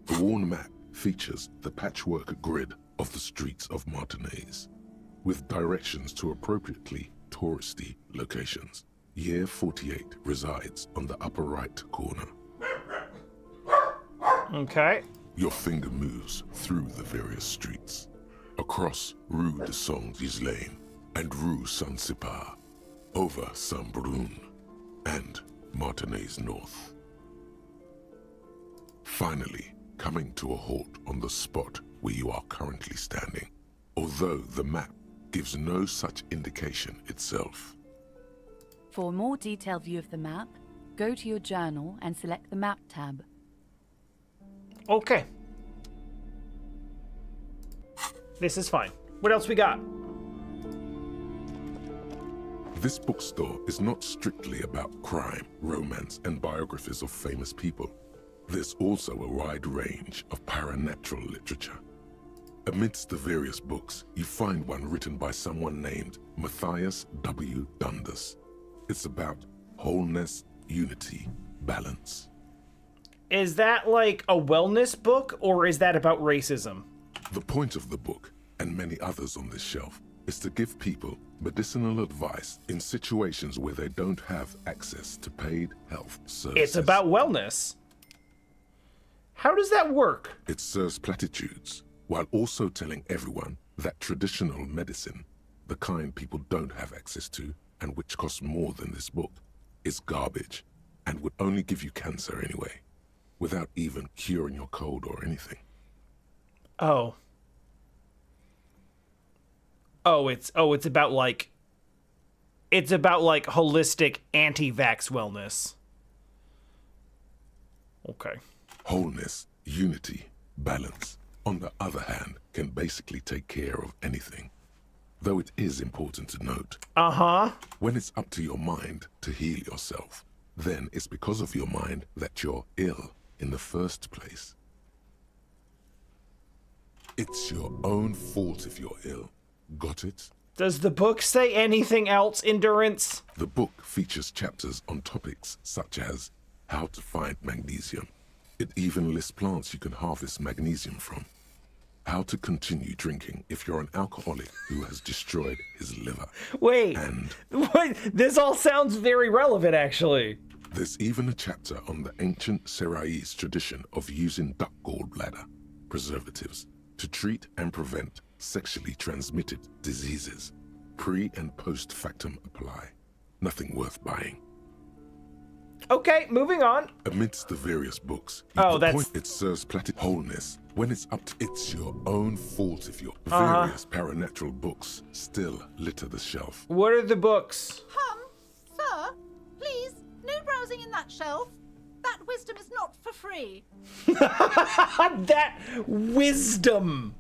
Speaker 3: The worn map features the patchwork grid of the streets of Martinez, with directions to appropriately touristy locations. Year 48 resides on the upper right corner.
Speaker 1: Okay.
Speaker 3: Your finger moves through the various streets, across Rue de Saint-Ghislain and Rue Saint-Sipar, over Saint-Brun and Martinez North. Finally, coming to a halt on the spot where you are currently standing, although the map gives no such indication itself.
Speaker 7: For a more detailed view of the map, go to your journal and select the Map tab.
Speaker 1: Okay. This is fine. What else we got?
Speaker 3: This bookstore is not strictly about crime, romance, and biographies of famous people. There's also a wide range of paranatural literature. Amidst the various books, you find one written by someone named Matthias W. Dundas. It's about wholeness, unity, balance.
Speaker 1: Is that like a wellness book, or is that about racism?
Speaker 3: The point of the book, and many others on this shelf, is to give people medicinal advice in situations where they don't have access to paid health services.
Speaker 1: It's about wellness. How does that work?
Speaker 3: It serves platitudes while also telling everyone that traditional medicine, the kind people don't have access to and which costs more than this book, is garbage and would only give you cancer anyway, without even curing your cold or anything.
Speaker 1: Oh. It's about like holistic anti-vax wellness. Okay.
Speaker 3: Wholeness, unity, balance, on the other hand, can basically take care of anything. Though it is important to note, when it's up to your mind to heal yourself, then it's because of your mind that you're ill in the first place. It's your own fault if you're ill. Got it?
Speaker 1: Does the book say anything else, Endurance?
Speaker 3: The book features chapters on topics such as how to find magnesium. It even lists plants you can harvest magnesium from. How to continue drinking if you're an alcoholic who has destroyed his liver.
Speaker 1: Wait,
Speaker 3: And
Speaker 1: this all sounds very relevant, actually.
Speaker 3: there's even a chapter on the ancient Seraise tradition of using duck gallbladder preservatives to treat and prevent sexually transmitted diseases. Pre and post factum apply. Nothing worth buying.
Speaker 1: Okay, moving on.
Speaker 3: Amidst the various books, it serves wholeness. When it's up to it's your own fault if your various paranatural books still litter the shelf.
Speaker 1: What are the books?
Speaker 5: Sir, please, no browsing in that shelf. That wisdom is not for free.
Speaker 1: That wisdom.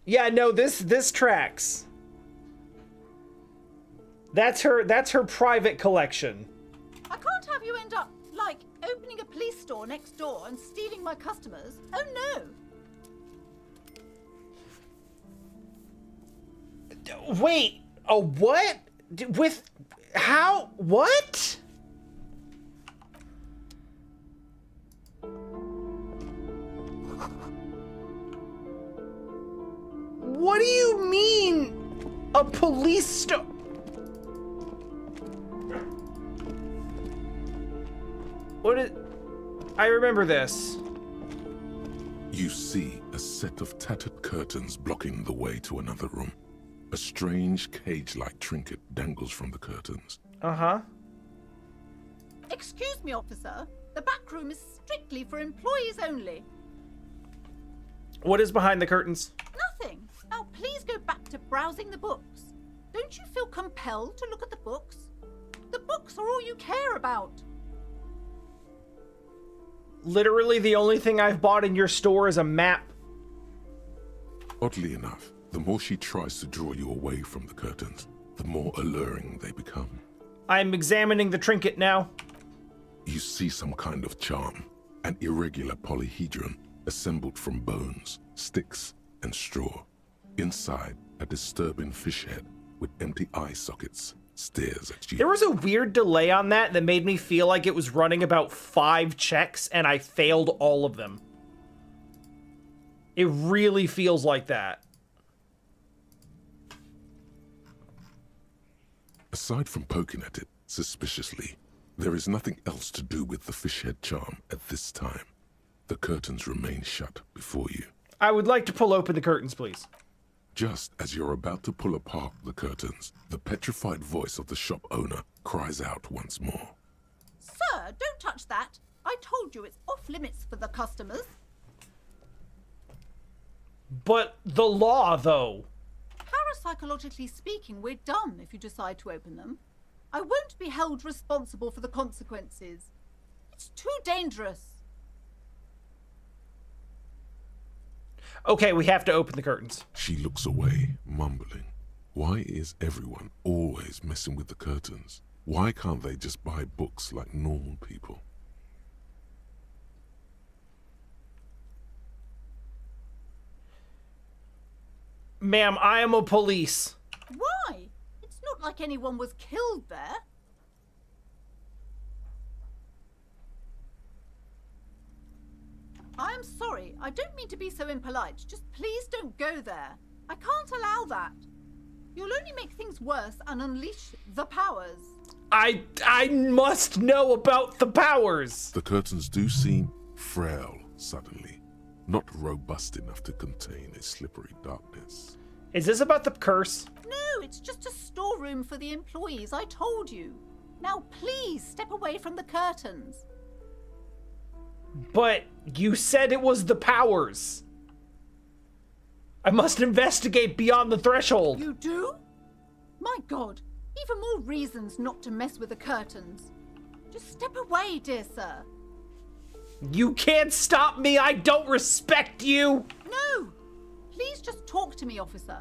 Speaker 1: Yeah, no, this tracks. That's her private collection.
Speaker 5: I can't have you end up, like, opening a police store next door and stealing my customers. Oh, no.
Speaker 1: Wait, a what? With how? What? What do you mean, a police store? What is... I remember this.
Speaker 3: You see a set of tattered curtains blocking the way to another room. A strange cage-like trinket dangles from the curtains.
Speaker 5: Excuse me, officer. The back room is strictly for employees only.
Speaker 1: What is behind the curtains?
Speaker 5: Nothing. Now, please go back to browsing the books. Don't you feel compelled to look at the books? The books are all you care about.
Speaker 1: Literally, the only thing I've bought in your store is a map.
Speaker 3: Oddly enough, the more she tries to draw you away from the curtains, the more alluring they become.
Speaker 1: I'm examining the trinket now.
Speaker 3: You see some kind of charm, an irregular polyhedron assembled from bones, sticks, and straw. Inside, a disturbing fish head with empty eye sockets stares at you.
Speaker 1: There was a weird delay on that made me feel like it was running about 5 checks, and I failed all of them. It really feels like that.
Speaker 3: Aside from poking at it suspiciously, there is nothing else to do with the fish head charm at this time. The curtains remain shut before you.
Speaker 1: I would like to pull open the curtains, please.
Speaker 3: Just as you're about to pull apart the curtains, the petrified voice of the shop owner cries out once more.
Speaker 5: Sir, don't touch that. I told you it's off limits for the customers.
Speaker 1: But the law, though.
Speaker 5: Parapsychologically speaking, we're done if you decide to open them. I won't be held responsible for the consequences. It's too dangerous.
Speaker 1: Okay, we have to open the curtains.
Speaker 3: She looks away, mumbling. Why is everyone always messing with the curtains? Why can't they just buy books like normal people?
Speaker 1: Ma'am, I am a police.
Speaker 5: Why? It's not like anyone was killed there. I'm sorry, I don't mean to be so impolite. Just please don't go there. I can't allow that. You'll only make things worse and unleash the powers.
Speaker 1: I must know about the powers.
Speaker 3: The curtains do seem frail suddenly, not robust enough to contain a slippery darkness.
Speaker 1: Is this about the curse?
Speaker 5: No, it's just a storeroom for the employees, I told you. Now please step away from the curtains.
Speaker 1: But you said it was the powers. I must investigate beyond the threshold.
Speaker 5: You do? My God, even more reasons not to mess with the curtains. Just step away, dear sir.
Speaker 1: You can't stop me. I don't respect you.
Speaker 5: No! Please just talk to me, officer.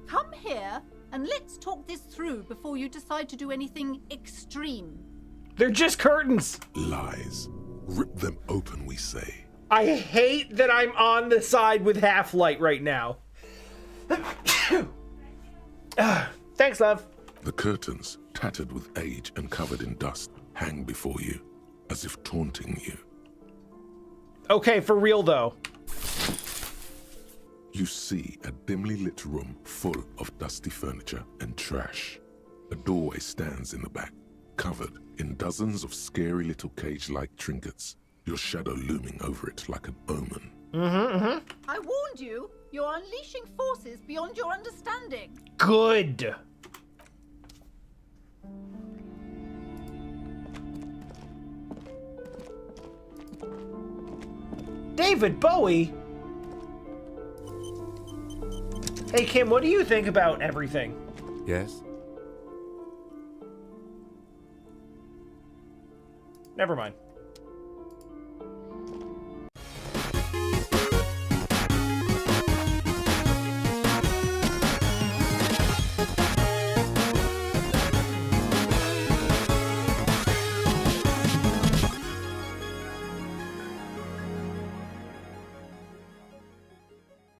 Speaker 5: Come here and let's talk this through before you decide to do anything extreme.
Speaker 1: They're just curtains.
Speaker 3: Lies. Rip them open, we say.
Speaker 1: I hate that I'm on the side with Half-Light right now. Thanks, love.
Speaker 3: The curtains, tattered with age and covered in dust, hang before you, as if taunting you.
Speaker 1: Okay, for real though.
Speaker 3: You see a dimly lit room full of dusty furniture and trash. A doorway stands in the back, covered in dozens of scary little cage-like trinkets, your shadow looming over it like an omen.
Speaker 5: I warned you, you're unleashing forces beyond your understanding.
Speaker 1: Good. David Bowie? Hey Kim, what do you think about everything?
Speaker 4: Yes?
Speaker 1: Never mind.